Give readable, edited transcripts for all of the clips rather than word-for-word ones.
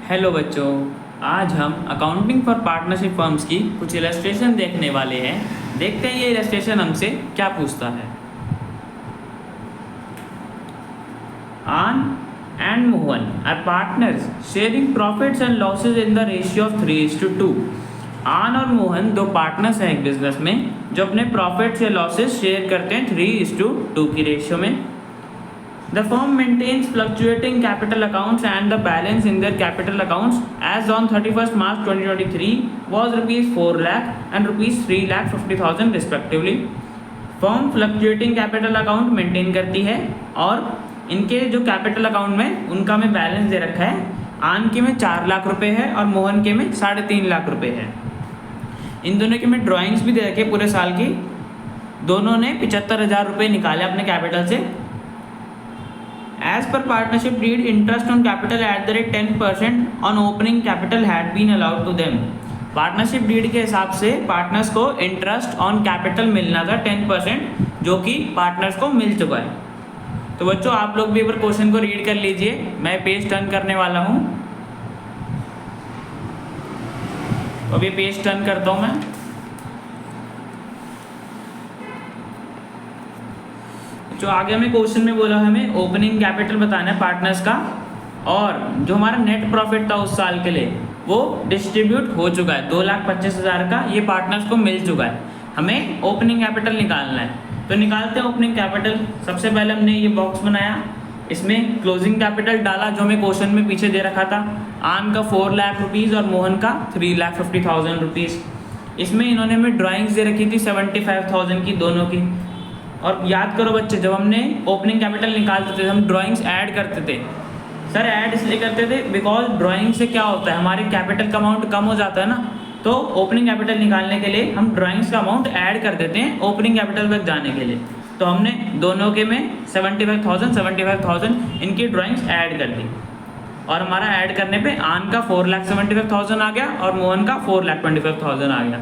Hello बच्चों, आज हम अकाउंटिंग फॉर पार्टनरशिप फर्म्स की कुछ इलस्ट्रेशन देखने वाले हैं। देखते हैं ये इलस्ट्रेशन हमसे क्या पूछता है। Aan and Mohan are partners sharing profits and losses in the ratio of 3:2। Aan और मोहन दो पार्टनर्स हैं एक बिजनेस में जो अपने प्रॉफिट्स या लॉसेज शेयर करते हैं 3:2 की रेशियो में। The firm maintains fluctuating capital accounts and the balance in their capital accounts as on 31st March 2023 was rupees 4 lakh and rupees 3,50,000 respectively. Firm fluctuating capital account maintain करती है और इनके जो capital account में उनका में balance दे रखा है। आन के में 4 लाख रुपए है और मोहन के में 3.5 लाख रुपए है। इन दोनों के में ड्राइंग्स भी दे रखे पूरे साल की। दोनों ने 75,000 रुपये निकाले अपने कैपिटल से। As per partnership deed, interest on capital at the rate 10% on opening capital had been allowed to them. Partnership deed के हिसाब से पार्टनर्स को इंटरेस्ट ऑन कैपिटल मिलना था 10%, जो कि पार्टनर्स को मिल चुका है। तो बच्चों आप लोग भी एक बार क्वेश्चन को रीड कर लीजिए। मैं पेज टर्न करने वाला हूँ, तो अभी पेज टर्न करता हूँ मैं। जो आगे हमें क्वेश्चन में बोला हमें ओपनिंग कैपिटल बताना है पार्टनर्स का, और जो हमारा नेट प्रॉफिट था उस साल के लिए वो डिस्ट्रीब्यूट हो चुका है। 2,25,000 का ये पार्टनर्स को मिल चुका है। हमें ओपनिंग कैपिटल निकालना है, तो निकालते हैं ओपनिंग कैपिटल। सबसे पहले हमने ये बॉक्स बनाया, इसमें क्लोजिंग कैपिटल डाला जो हमें क्वेश्चन में पीछे दे रखा था। आन का 4 लाख रुपीज़ और मोहन का 3,50,000 रुपीज़। इसमें इन्होंने हमें ड्राइंग्स दे रखी थी 75,000 की दोनों की। और याद करो बच्चे, जब हमने ओपनिंग कैपिटल निकालते थे हम ड्राइंग्स ऐड करते थे। सर ऐड इसलिए करते थे बिकॉज ड्राइंग से क्या होता है, हमारे कैपिटल का अमाउंट कम हो जाता है ना, तो ओपनिंग कैपिटल निकालने के लिए हम ड्राइंग्स का अमाउंट ऐड कर देते हैं ओपनिंग कैपिटल तक जाने के लिए। तो हमने दोनों के में 75,000 इनकी ड्राइंग्स ऐड कर दी, और हमारा ऐड करने पे आन का 4,75,000 आ गया और मोहन का 4,25,000 आ गया।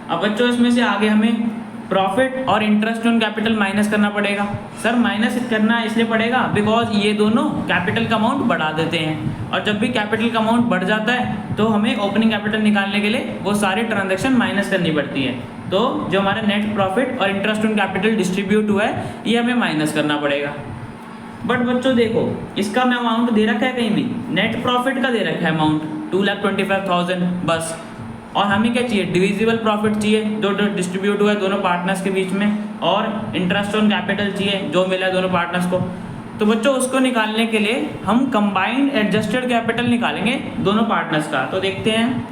अब बच्चों इसमें से आगे हमें प्रॉफिट और इंटरेस्ट ऑन कैपिटल माइनस करना पड़ेगा। सर माइनस करना इसलिए पड़ेगा बिकॉज ये दोनों कैपिटल का अमाउंट बढ़ा देते हैं, और जब भी कैपिटल का अमाउंट बढ़ जाता है तो हमें ओपनिंग कैपिटल निकालने के लिए वो सारी ट्रांजैक्शन माइनस करनी पड़ती है। तो जो हमारा नेट प्रॉफिट और इंटरेस्ट ऑन कैपिटल डिस्ट्रीब्यूट हुआ है ये हमें माइनस करना पड़ेगा। बट बच्चों देखो, इसका मैं अमाउंट दे रखा है कहीं भी, नेट प्रॉफिट का दे रखा है अमाउंट 2,25,000 बस। और हमें क्या चाहिए, डिविजिबल प्रॉफिट चाहिए जो डिस्ट्रीब्यूट हुआ है दोनों पार्टनर्स के बीच में, और इंटरेस्ट ऑन कैपिटल चाहिए जो मिला है दोनों पार्टनर्स को। तो बच्चों उसको निकालने के लिए हम कंबाइंड एडजस्टेड कैपिटल निकालेंगे दोनों पार्टनर्स का। तो देखते हैं,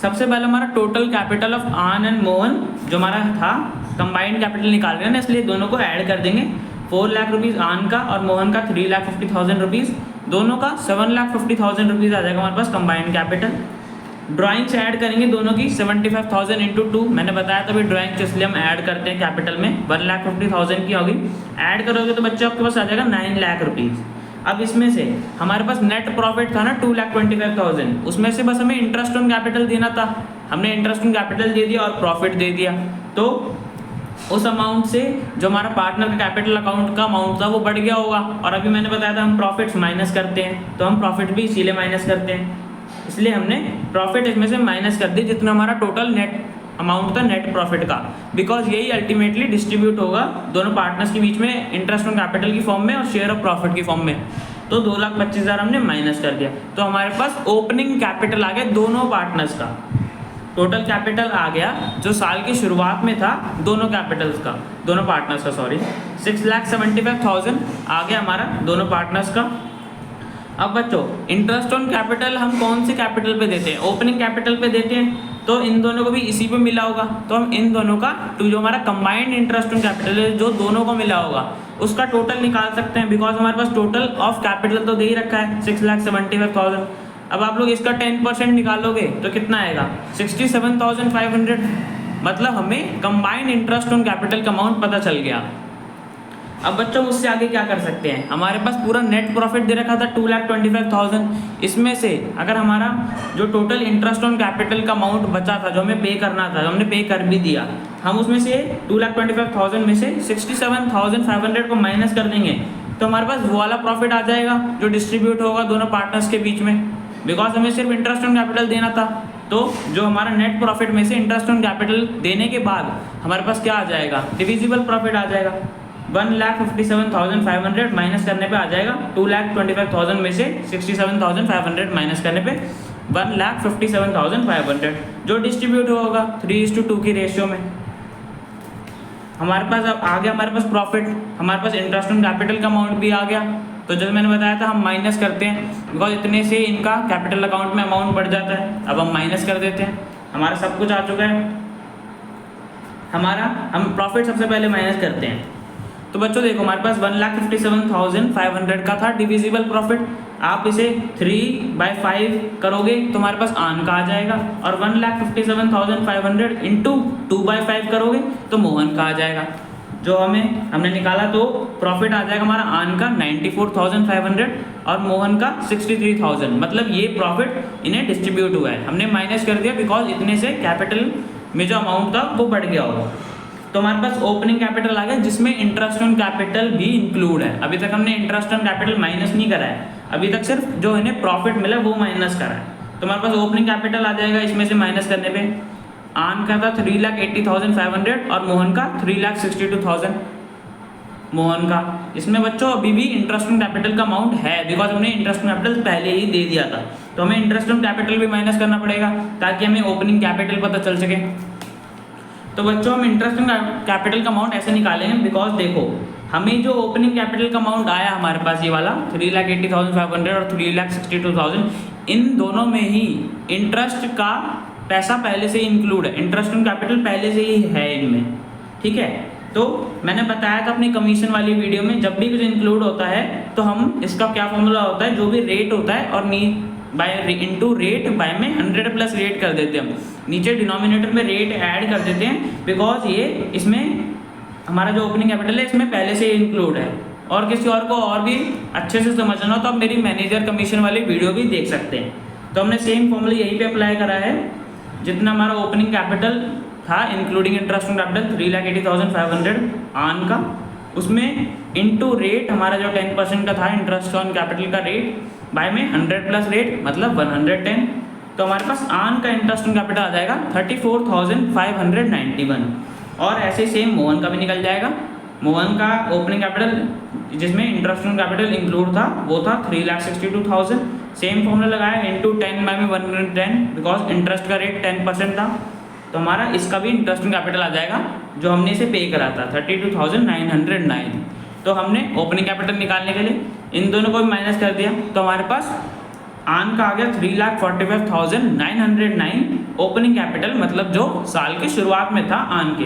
सबसे पहले हमारा टोटल कैपिटल ऑफ आन एंड मोहन जो हमारा था, कंबाइंड कैपिटल निकाल रहे हैं ना, इसलिए दोनों को ऐड कर देंगे। 4 लाख रुपीज़ आन का और मोहन का 3,50,000 रुपीज़, दोनों का 7,50,000 रुपीज़ आ जाएगा हमारे पास कंबाइंड कैपिटल। ड्राइंग्स ऐड करेंगे दोनों की 75,000 इंटू 2, मैंने बताया तभी ड्राइंग्स इसलिए हम ऐड करते हैं कैपिटल में। 1,50,000 की होगी, ऐड करोगे तो बच्चों आपके पास आ जाएगा 9 लाख रुपीज़। अब इसमें से हमारे पास नेट प्रॉफिट था ना 2,25,000, उसमें से बस हमें इंटरेस्ट ऑन कैपिटल देना था। हमने इंटरेस्ट ऑन कैपिटल दे दिया और प्रॉफिट दे दिया, तो उस अमाउंट से जो हमारा पार्टनर का कैपिटल अकाउंट का अमाउंट था वो बढ़ गया होगा। और अभी मैंने बताया था हम प्रॉफिट्स माइनस करते हैं, तो हम प्रॉफिट भी इसीलिए माइनस करते हैं, इसलिए हमने प्रॉफिट इसमें से माइनस कर दी जितना हमारा टोटल नेट अमाउंट था नेट प्रॉफिट का, बिकॉज यही अल्टीमेटली डिस्ट्रीब्यूट होगा दोनों पार्टनर्स के बीच में इंटरेस्ट ऑन कैपिटल की फॉर्म में और शेयर ऑफ प्रॉफिट की फॉर्म में। तो 2,25,000 हमने माइनस कर दिया, तो हमारे पास ओपनिंग कैपिटल आ गया दोनों पार्टनर्स का। टोटल कैपिटल आ गया जो साल की शुरुआत में था दोनों कैपिटल्स का, दोनों पार्टनर्स का, सॉरी 6,75,000 आ गया हमारा दोनों पार्टनर्स का। अब बच्चों इंटरेस्ट ऑन कैपिटल हम कौन से कैपिटल पे देते हैं, ओपनिंग कैपिटल पे देते हैं, तो इन दोनों को भी इसी पे मिला होगा। तो हम इन दोनों का जो हमारा कंबाइंड इंटरेस्ट ऑन कैपिटल है जो दोनों को मिला होगा उसका टोटल निकाल सकते हैं, बिकॉज हमारे पास टोटल ऑफ कैपिटल तो दे ही रखा है 6,75,000। अब आप लोग इसका 10% निकालोगे तो कितना आएगा, 67,500। मतलब हमें कंबाइंड इंटरेस्ट ऑन कैपिटल का अमाउंट पता चल गया। अब बच्चों उससे आगे क्या कर सकते हैं, हमारे पास पूरा नेट प्रॉफिट दे रखा था 2,25,000, इसमें से अगर हमारा जो टोटल इंटरेस्ट ऑन कैपिटल का अमाउंट बचा था जो हमें पे करना था, हमने पे कर भी दिया, हम उसमें से 2,25,000 में से 67,500 को माइनस कर देंगे तो हमारे पास वो वाला प्रॉफिट आ जाएगा जो डिस्ट्रीब्यूट होगा दोनों पार्टनर्स के बीच में, बिकॉज हमें सिर्फ इंटरेस्ट ऑन कैपिटल देना था। तो जो हमारा नेट प्रॉफिट में से इंटरेस्ट ऑन कैपिटल देने के बाद हमारे पास क्या आ जाएगा, डिविजिबल प्रॉफिट आ जाएगा। 1,57,500 माइनस करने पे आ जाएगा 2,25,000 में से 67,500 माइनस करने पे 1,57,500 जो डिस्ट्रीब्यूट होगा 3:2 की रेशियो में। हमारे पास अब आ गया हमारे पास प्रॉफिट, हमारे पास इंटरेस्ट ऑन कैपिटल का अमाउंट भी आ गया। तो जैसे मैंने बताया था हम माइनस करते हैं, बिकॉज इतने से इनका कैपिटल अकाउंट में अमाउंट बढ़ जाता है। अब हम माइनस कर देते हैं, हमारा सब कुछ आ चुका है। हम प्रॉफिट सबसे पहले माइनस करते हैं। तो बच्चों देखो हमारे पास 1,57,500 का था डिविजिबल प्रॉफिट। आप इसे 3/5 करोगे तो हमारे पास आन का आ जाएगा, और 1,57,500 इंटू 2/5 करोगे तो मोहन का आ जाएगा। जो हमने निकाला तो प्रॉफिट आ जाएगा हमारा आन का 94,500 और मोहन का 63,000। मतलब ये प्रॉफिट इन्हें डिस्ट्रीब्यूट हुआ है, हमने माइनस कर दिया बिकॉज इतने से कैपिटल में जो अमाउंट था वो बढ़ गया होगा। तो हमारे पास ओपनिंग कैपिटल आ गया जिसमें इंटरेस्ट ऑन कैपिटल भी इंक्लूड है। अभी तक हमने इंटरेस्ट ऑन कैपिटल माइनस नहीं करा है, अभी तक सिर्फ जो इन्हें प्रॉफिट मिला वो माइनस करा है। तो हमारे पास ओपनिंग कैपिटल आ जाएगा इसमें से माइनस करने पे। आन का था 3,80,500 और मोहन का 3,62,000 मोहन का। इसमें बच्चों अभी भी इंटरेस्ट ऑन कैपिटल का अमाउंट है बिकॉज हमने इंटरेस्ट ऑन कैपिटल पहले ही दे दिया था। तो हमें इंटरेस्ट ऑन कैपिटल भी माइनस करना पड़ेगा ताकि हमें ओपनिंग कैपिटल पता चल सके। तो बच्चों हम इंटरेस्ट ऑन कैपिटल का अमाउंट ऐसे निकालेंगे बिकॉज देखो हमें जो ओपनिंग कैपिटल का अमाउंट आया हमारे पास ये वाला 3,80,500 और 3,62,000, इन दोनों में ही इंटरेस्ट का पैसा पहले से ही इंक्लूड है, इंटरेस्ट ऑन कैपिटल पहले से ही है इनमें, ठीक है। तो मैंने बताया था अपनी कमीशन वाली वीडियो में, जब भी कुछ इंक्लूड होता है तो हम इसका क्या फॉर्मूला होता है, जो भी रेट होता है और बाय इंटू रेट बाय में 100 प्लस रेट कर देते हैं हम, नीचे डिनोमिनेटर में रेट ऐड कर देते हैं बिकॉज ये इसमें हमारा जो ओपनिंग कैपिटल है इसमें पहले से इंक्लूड है। और किसी और को और भी अच्छे से समझना हो तो आप मेरी मैनेजर कमीशन वाली वीडियो भी देख सकते हैं। तो हमने सेम फॉर्मूला यहीं पे अप्लाई करा है, जितना हमारा ओपनिंग कैपिटल था इंक्लूडिंग इंटरेस्ट ऑन कैपिटल 3,80,500 आन का, उसमें इनटू रेट हमारा जो 10% का था इंटरेस्ट ऑन कैपिटल का रेट बाय में 100 प्लस रेट मतलब 110। तो हमारे पास आन का इंटरेस्ट ऑन कैपिटल आ जाएगा 34,591। और ऐसे सेम मोहन का भी निकल जाएगा। मोहन का ओपनिंग कैपिटल जिसमें इंटरेस्ट ऑन कैपिटल इंक्लूड था वो था 3,62,000। सेम फॉर्मूला लगाया इंटू 10 बाय में 110 बिकॉज इंटरेस्ट का रेट 10% था। तो हमारा इसका भी इंटरेस्ट ऑन कैपिटल आ जाएगा जो हमने इसे पे करा था 32,909। तो हमने ओपनिंग कैपिटल निकालने के लिए इन दोनों को भी माइनस कर दिया। तो हमारे पास आन का आ गया 3,45,909 ओपनिंग कैपिटल, मतलब जो साल की शुरुआत में था आन के।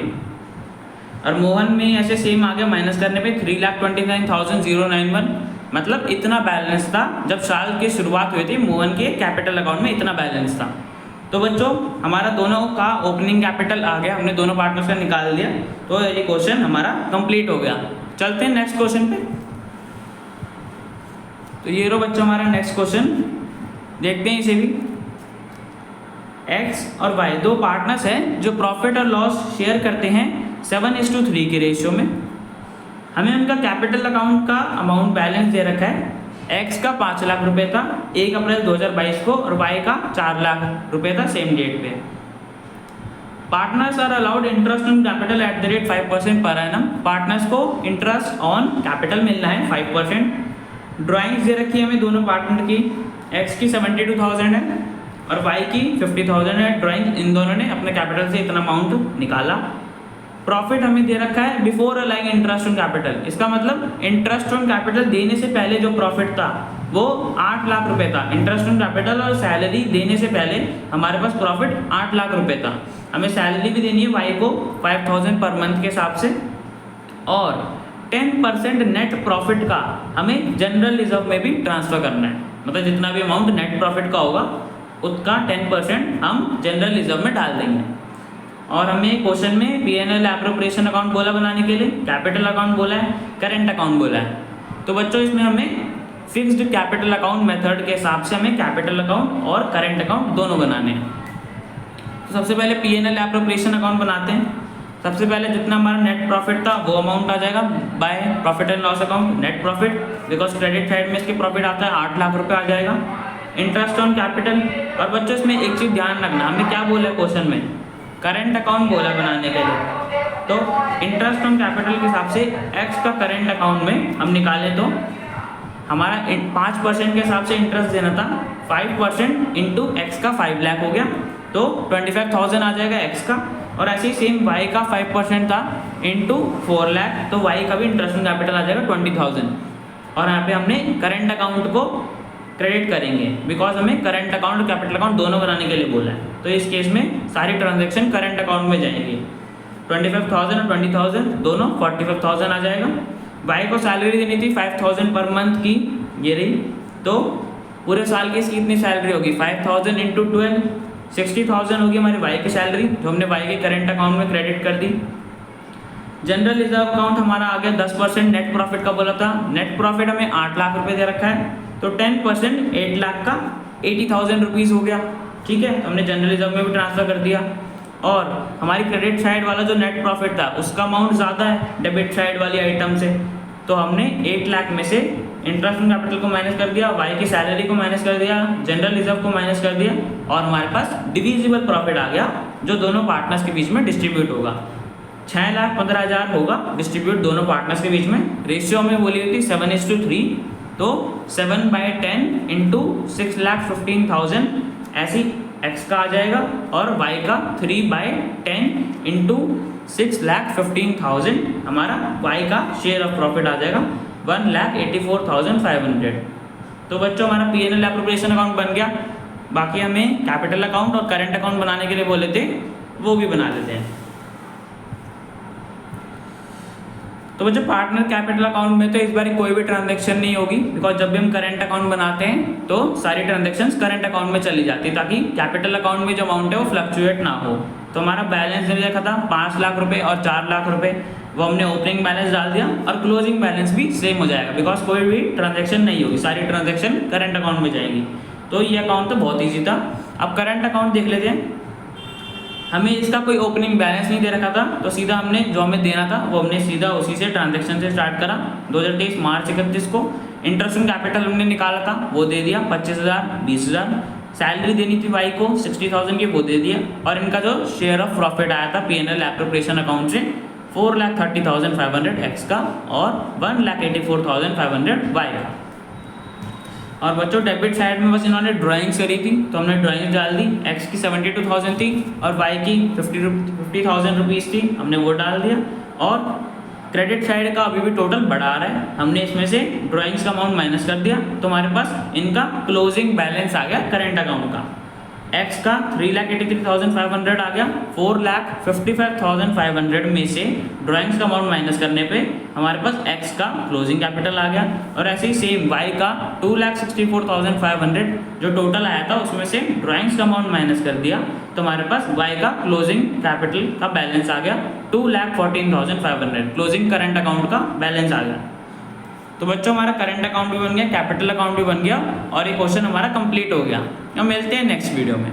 और मोहन में ऐसे सेम आ गया माइनस करने पे 3,29,091, मतलब इतना बैलेंस था जब साल की शुरुआत हुई थी मोहन के कैपिटल अकाउंट में इतना बैलेंस था। तो बच्चों हमारा दोनों का ओपनिंग कैपिटल आ गया, हमने दोनों पार्टनर्स का निकाल दिया। तो ये क्वेश्चन हमारा कंप्लीट हो गया। चलते हैं नेक्स्ट क्वेश्चन पे। तो ये रो बच्चों हमारा नेक्स्ट क्वेश्चन, देखते हैं इसे भी। एक्स और वाई दो पार्टनर्स हैं जो प्रॉफिट और लॉस शेयर करते हैं 7:3 के रेशियो में। हमें उनका कैपिटल अकाउंट का अमाउंट बैलेंस दे रखा है। एक्स का 5 लाख रुपए था 1 अप्रैल 2022 को और वाई का 4 लाख रुपए था सेम डेट पे। Partners are allowed interest on capital at the rate 5% per annum. Partners को इंटरेस्ट ऑन कैपिटल मिलना है 5%। ड्राइंग्स दे रखी है हमें दोनों पार्टनर की, एक्स की 72,000 है और वाई की 50,000 है। ड्राइंग इन दोनों ने अपने कैपिटल से इतना अमाउंट निकाला। प्रॉफिट हमें दे रखा है बिफोर अलाइंग इंटरेस्ट ऑन कैपिटल। इसका मतलब इंटरेस्ट ऑन कैपिटल देने से पहले जो प्रॉफिट था वो 8 लाख रुपए था। इंटरेस्ट ऑन कैपिटल और सैलरी देने से पहले हमारे पास प्रॉफिट 8 लाख रुपए था। हमें सैलरी भी देनी है वाई को 5,000 पर मंथ के हिसाब से, और 10% नेट प्रॉफिट का हमें जनरल रिजर्व में भी ट्रांसफर करना है। मतलब जितना भी अमाउंट नेट प्रॉफिट का होगा उसका 10% हम जनरल रिजर्व में डाल देंगे। और हमें क्वेश्चन में P&L एप्रोप्रिएशन अकाउंट बोला बनाने के लिए, कैपिटल अकाउंट बोला है, करेंट अकाउंट बोला है। तो बच्चों इसमें हमें फिक्स्ड कैपिटल अकाउंट मेथड के हिसाब से हमें कैपिटल अकाउंट और करेंट अकाउंट दोनों बनाने हैं। तो सबसे पहले P&L एप्रोप्रिएशन अकाउंट बनाते हैं। सबसे पहले जितना हमारा नेट प्रॉफिट था वो अमाउंट आ जाएगा by profit and loss account, net profit, because credit side में इसके प्रॉफिट आता है 8 लाख रुपए आ जाएगा। इंटरेस्ट ऑन कैपिटल, और बच्चों इसमें एक चीज़ ध्यान रखना, हमने क्या बोला है क्वेश्चन में, करंट अकाउंट बोला बनाने के लिए। तो इंटरेस्ट ऑन कैपिटल के हिसाब से एक्स का करंट अकाउंट में हम निकाले तो हमारा 5% के हिसाब से इंटरेस्ट देना था, 5% इंटू एक्स का 5 लाख हो गया, तो 25,000 आ जाएगा एक्स का। और ऐसे ही सेम वाई का 5% था इंटू 4 लाख, तो वाई का भी इंटरेस्ट ऑन कैपिटल आ जाएगा 20,000। और यहाँ पे हमने करंट अकाउंट को क्रेडिट करेंगे, बिकॉज हमें करंट अकाउंट और कैपिटल अकाउंट दोनों बनाने के लिए बोला है। तो इस केस में सारी ट्रांजेक्शन करंट अकाउंट में जाएंगी। 25,000 और 20,000 दोनों 45,000 आ जाएगा। वाई को सैलरी देनी थी 5,000 पर मंथ की, ये रही, तो पूरे साल की इसकी इतनी सैलरी होगी 5,000 इंटू 12, 60,000 होगी हमारी वाई की सैलरी, जो हमने वाई के करंट अकाउंट में क्रेडिट कर दी। जनरल रिजर्व अकाउंट हमारा आ गया 10% नेट प्रॉफिट का बोला था, नेट प्रॉफिट हमें 8 लाख रुपए दे रखा है, तो 10% 8 लाख का 80,000 रुपीज़ हो गया। ठीक है, हमने जनरल रिजर्व में भी ट्रांसफर कर दिया। और हमारी क्रेडिट साइड वाला जो नेट प्रॉफिट था उसका अमाउंट ज़्यादा है डेबिट साइड वाली आइटम से, तो हमने 8 लाख में से इंटरेस्ट ऑन कैपिटल को माइनस कर दिया, वाई की सैलरी को माइनस कर दिया, जनरल रिजर्व को माइनस कर दिया, और हमारे पास डिविजिबल प्रॉफिट आ गया जो दोनों पार्टनर्स के बीच में डिस्ट्रीब्यूट होगा। 6,15,000 होगा डिस्ट्रीब्यूट दोनों पार्टनर्स के बीच में। रेशियो में बोली हुई थी 7:3, तो 7/10 इंटू 6,15,000 ऐसी एक्स का आ जाएगा, और वाई का 3/10 इंटू 6,15,000 हमारा वाई का शेयर ऑफ प्रॉफिट आ जाएगा 1,84,500। तो बच्चों हमारा P&L एप्रोप्रिएशन अकाउंट बन गया। बाकी हमें कैपिटल अकाउंट और करंट अकाउंट बनाने के लिए बोले थे, वो भी बना लेते हैं। तो बच्चों पार्टनर कैपिटल अकाउंट में तो इस बार कोई भी ट्रांजैक्शन नहीं होगी, बिकॉज जब भी हम करंट अकाउंट बनाते हैं तो सारी ट्रांजैक्शंस करंट अकाउंट में चली जाती है, ताकि कैपिटल अकाउंट में जो अमाउंट है वो फ्लक्चुएट ना हो। तो हमारा बैलेंस ने देखा था 5 लाख रुपए और 4 लाख रुपए, वो हमने ओपनिंग बैलेंस डाल दिया, और क्लोजिंग बैलेंस भी सेम हो जाएगा, बिकॉज कोई भी ट्रांजैक्शन नहीं होगी, सारी ट्रांजैक्शन करंट अकाउंट में जाएगी। तो ये अकाउंट तो बहुत ईजी था। अब करंट अकाउंट देख लेते हैं। हमें इसका कोई ओपनिंग बैलेंस नहीं दे रखा था, तो सीधा हमने जो हमें देना था वो हमने सीधा उसी से ट्रांजैक्शन से स्टार्ट करा। 2023 मार्च 31 को इंटरेस्ट ऑन कैपिटल हमने निकाला था, वो दे दिया 25,000, 20,000। सैलरी देनी थी वाई को 60,000 की, वो दे दिया। और इनका जो शेयर ऑफ प्रॉफिट आया था P&L एप्रोप्रिएशन अकाउंट से 4,30,500 एक्स का और 1,84,500 वाई का। और बच्चों डेबिट साइड में बस इन्होंने ड्राइंग्स करी थी, तो हमने ड्राइंग्स डाल दी। एक्स की 72,000 थी और वाई की 50,000 रुपीज़ थी, हमने वो डाल दिया। और क्रेडिट साइड का अभी भी टोटल बढ़ा रहा है, हमने इसमें से ड्राइंग्स का अमाउंट माइनस कर दिया, तो हमारे पास इनका क्लोजिंग बैलेंस आ गया करंट अकाउंट का। एक्स का 3,83,500 आ गया, 4,55,500 में से ड्राइंग्स का अमाउंट माइनस करने पे हमारे पास एक्स का क्लोजिंग कैपिटल आ गया। और ऐसे ही सेम वाई का 2,64,500 जो टोटल आया था उसमें से ड्राइंग्स का अमाउंट माइनस कर दिया, तो हमारे पास वाई का क्लोजिंग कैपिटल का बैलेंस आ गया 2,14,500, क्लोजिंग करंट अकाउंट का बैलेंस आ गया। तो बच्चों हमारा करंट अकाउंट भी बन गया, कैपिटल अकाउंट भी बन गया, और ये क्वेश्चन हमारा कंप्लीट हो गया। अब मिलते हैं नेक्स्ट वीडियो में।